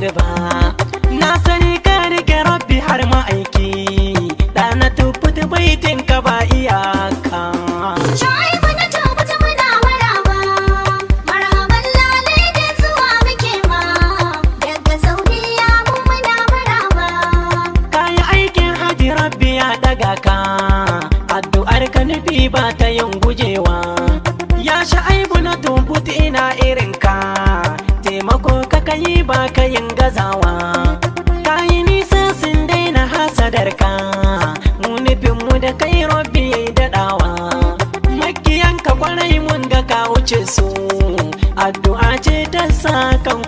turba. Na sani ka rike rabbi har ma'aiki, da na tubbut baitin ka ba iyaka. Shu'aibu na tubbut muna maraba, marhaban lale da zuwa muke ma, daga Saudiya mu muna maraba. Kayi aikin haji rabbi ya daga ka, addu'ar ka nufi ba ta yin gujewa. Ya Shu'aibu na tubbut ina irin ka, taimako ka kayi ba ka yin gazawa. Kayi nisa sun daina hasadar ka, mu nufin mu da kai rabbi yayi daɗawa. Makiyanka kwarai mun ga ka wuce su, addu'a ce ta sa kan